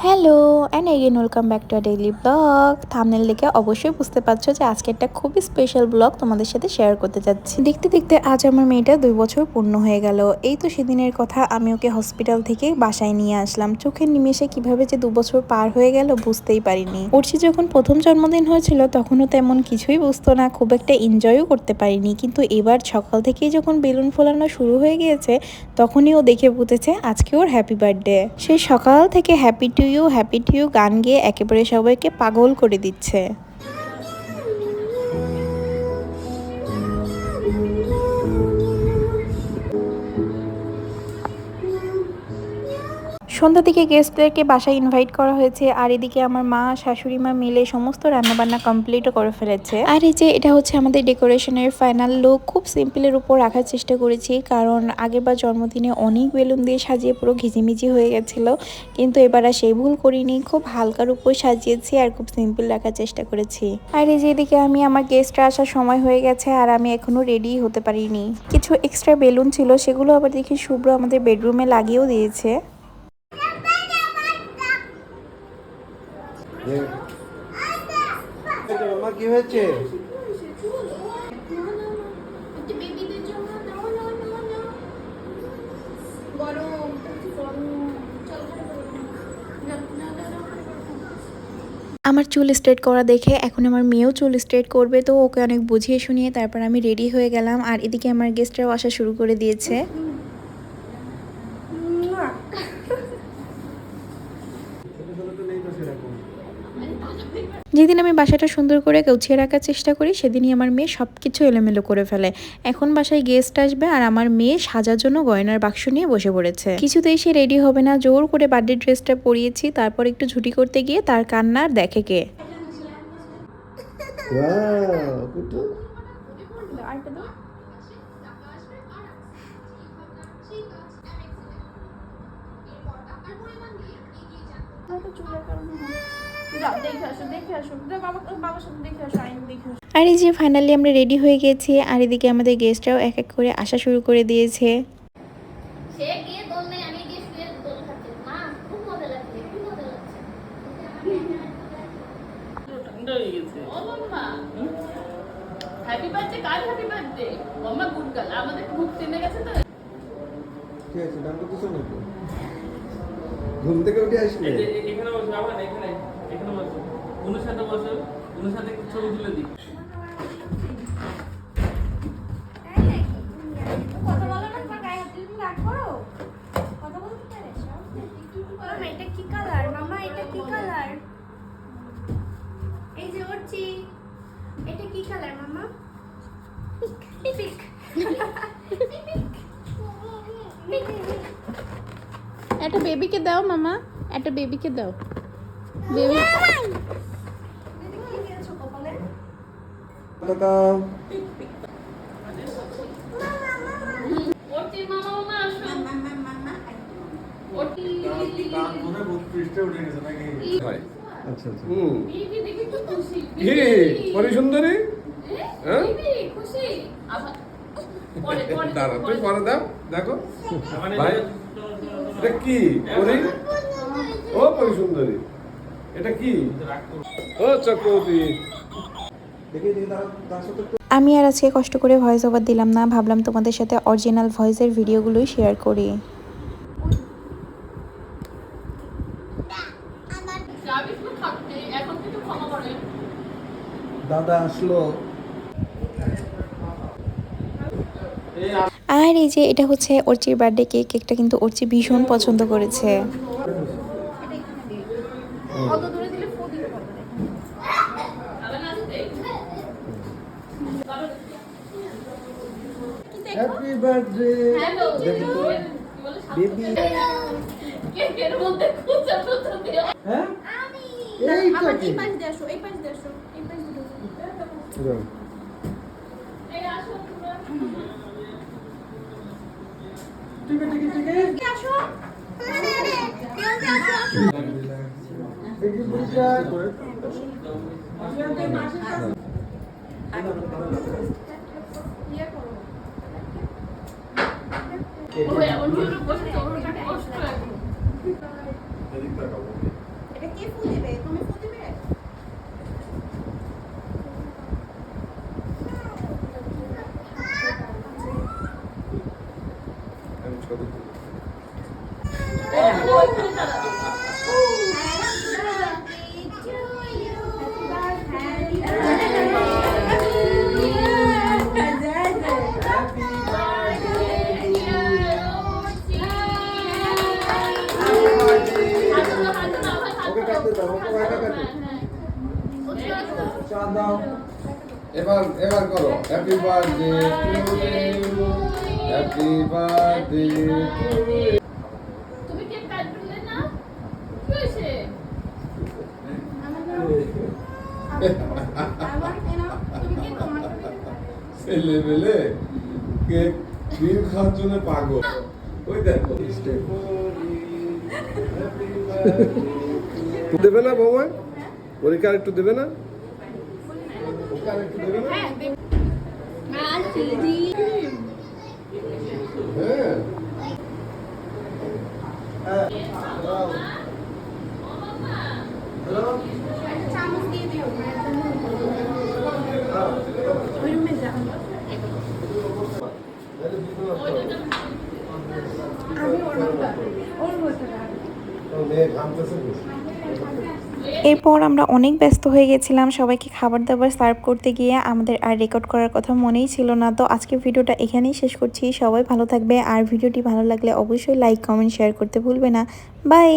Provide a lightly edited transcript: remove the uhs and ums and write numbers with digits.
Hello and again welcome back to a daily blog. Thumbnail দেখে অবশ্যই বুঝতে পারছো যে আজকে একটা খুবই স্পেশাল ব্লগ তোমাদের সাথে শেয়ার করতে যাচ্ছি। দেখতে দেখতে আজ আমার মেয়েটা 2 বছর পূর্ণ হয়ে গেল। এই তো সেদিনের কথা, আমি ওকে হসপিটাল থেকে বাসায় নিয়ে আসলাম। চোখের নিমেষে কিভাবে যে 2 বছর পার হয়ে গেল বুঝতেই পারিনি। ওরছি যখন প্রথম জন্মদিন হয়েছিল তখনও তেমন কিছুই বুঝতো না, খুব একটা এনজয়ও করতে পারিনি। কিন্তু এবার সকাল থেকেই যখন বেলুন ফোলানো শুরু হয়ে গিয়েছে তখনই ও দেখে বুঝেছে আজকে ওর হ্যাপি বার্থডে। সেই সকাল থেকে হ্যাপি টু ইউ গান গেয়ে একেবারে সবাইকে পাগল করে দিচ্ছে। সন্ধ্যা থেকে গেস্টদেরকে বাসায় ইনভাইট করা হয়েছে, আর এদিকে আমার মা শাশুড়ি মা মিলে সমস্ত রান্নাবান্না কমপ্লিটও করে ফেলেছে। আর এই যে এটা হচ্ছে আমাদের ডেকোরেশনের ফাইনাল লুক। খুব সিম্পলের উপর রাখার চেষ্টা করেছি, কারণ আগেরবার জন্মদিনে অনেক বেলুন দিয়ে সাজিয়ে পুরো ঘিজিমিজি হয়ে গেছিল, কিন্তু এবার আর সেই ভুল করিনি। খুব হালকার উপর সাজিয়েছি আর খুব সিম্পল রাখার চেষ্টা করেছি। আর এই যে এদিকে আমি আমার গেস্টরা আসার সময় হয়ে গেছে আর আমি এখনো রেডি হতে পারিনি। কিছু এক্সট্রা বেলুন ছিল, সেগুলো আবার দেখি শুভ্র আমাদের বেডরুমে লাগিয়েও দিয়েছে। কি হয়েছে? আমার চুল স্ট্রেট করা দেখে এখন আমার মেয়েও চুল স্ট্রেট করবে, তো ওকে অনেক বুঝিয়ে শুনিয়ে তারপর আমি রেডি হয়ে গেলাম। আর এদিকে আমার গেস্টরাও আসা শুরু করে দিয়েছে। যেদিন আমি বাসাটা সুন্দর করে গুছিয়ে রাখার চেষ্টা করি সেদিনই আমার মেয়ে সবকিছু এলোমেলো করে ফেলে। এখন বাসায় গেস্ট আসবে আর আমার মেয়ে সাজার জন্য গয়নার বাক্স নিয়ে বসে পড়েছে। কিছুতেই সে রেডি হবে না, জোর করে বার্থডে ড্রেসটা পরিয়েছি, তারপর একটু ঝুটি করতে গিয়ে তার কান্না আর দেখে কে। আর এই যে ফাইনালি আমরা রেডি হয়ে গেছি, আর এদিকে আমাদের গেস্টরাও এক এক করে আসা শুরু করে দিয়েছে। হ্যাপি বার্থডে কার happy birthday mamma good girl আমাদের খুব চিনে গেছে তো ঠিক আছে, ডান করতেছ নাকি? ঘুম থেকে উঠে আসলে এখানে বসো আবার এখানে বসো উনার সাথে বসো উনার সাথে ছবি তুলে দিই কথা বলো না, তোমার গায়ে হাত দিলে রাগ করো। কথা বলতে পারে মামা, এটা কি কালার? মামা এটা কি কালার? এই যে ওরছি, এটা কি কালার মামা? পিঙ্ক। একটা বেবিকে দাও মামা, একটা বেবিকে দাও। বেবি ওরটি মামা মামা আসো ওরটি কান মনে বহুত পৃষ্ঠে উঠে গেছে নাকি? আচ্ছা আচ্ছা। বেবি দেখি তো খুশি কি পরি সুন্দরী? হ্যাঁ বেবি খুশি আবার পরে দাঁড়া, তুই পরে দাও, দেখো ভাই এটা কি পরি? ও পরি সুন্দরী, এটা কি? ও চক্রবর্তী। দেখি দেখি তার সাথে আমি আর আজকে কষ্ট করে ভয়েস ওভার দিলাম না, ভাবলাম তোমাদের সাথে অরিজিনাল ভয়েসের ভিডিওগুলোই শেয়ার করি। যাবি তো থাকতে এখন কিন্তু ক্ষমা করে দাদা আসলো। আর এই যে এটা হচ্ছে অর্চির বার্থডে কেক। কেকটা কিন্তু অর্চি ভীষণ পছন্দ করেছে। কত দূরে দিলে ফু দিতে পারবে না। আবার না দিতে হ্যাপি বার্থডে। হ্যালো দেখি তো বেবি। কেকের মধ্যে খুঁজা খুঁজা দিও হ্যাঁ আমি এইটা আমার কি? এই পাশ দিয়ে আসো, এই পাশ দিয়ে আসো, এই পাশ দিয়ে আসো। যাও। এই আসো তোমরা ঠিক আছে ঠিক আছে। কি আসো? কেউ কি আসো? দেখি বুঝা ইয়ে করো। ও এমন করে বসে তোর কষ্ট এখন এদিক তাকাবো। চা দাও। এবার করো happy birthday to you, happy birthday to you. তুমি কেক কাটলে না? কি হয়েছে? ছেলে বেলে কেক ক্রিম খাওয়ার জন্য পাগল। ওই দেখো দেবে না বৌমা? পরীক্ষা একটু দেবে না? পরীক্ষা একটু দেবে না? হ্যাঁ। চামচ দিয়ে দিও ওই রুমে যা আমি ওর বলতে মেয়ে ঘামতেছে। এরপর আমরা অনেক ব্যস্ত হয়ে গেছিলাম সবাইকে খাবার দাবার সার্ভ করতে গিয়ে, আমাদের আর রেকর্ড করার কথা মনেই ছিল না। তো আজকের ভিডিওটা এখানেই শেষ করছি। সবাই ভালো থাকবে, আর ভিডিওটি ভালো লাগলে অবশ্যই লাইক কমেন্ট শেয়ার করতে ভুলবে না। বাই।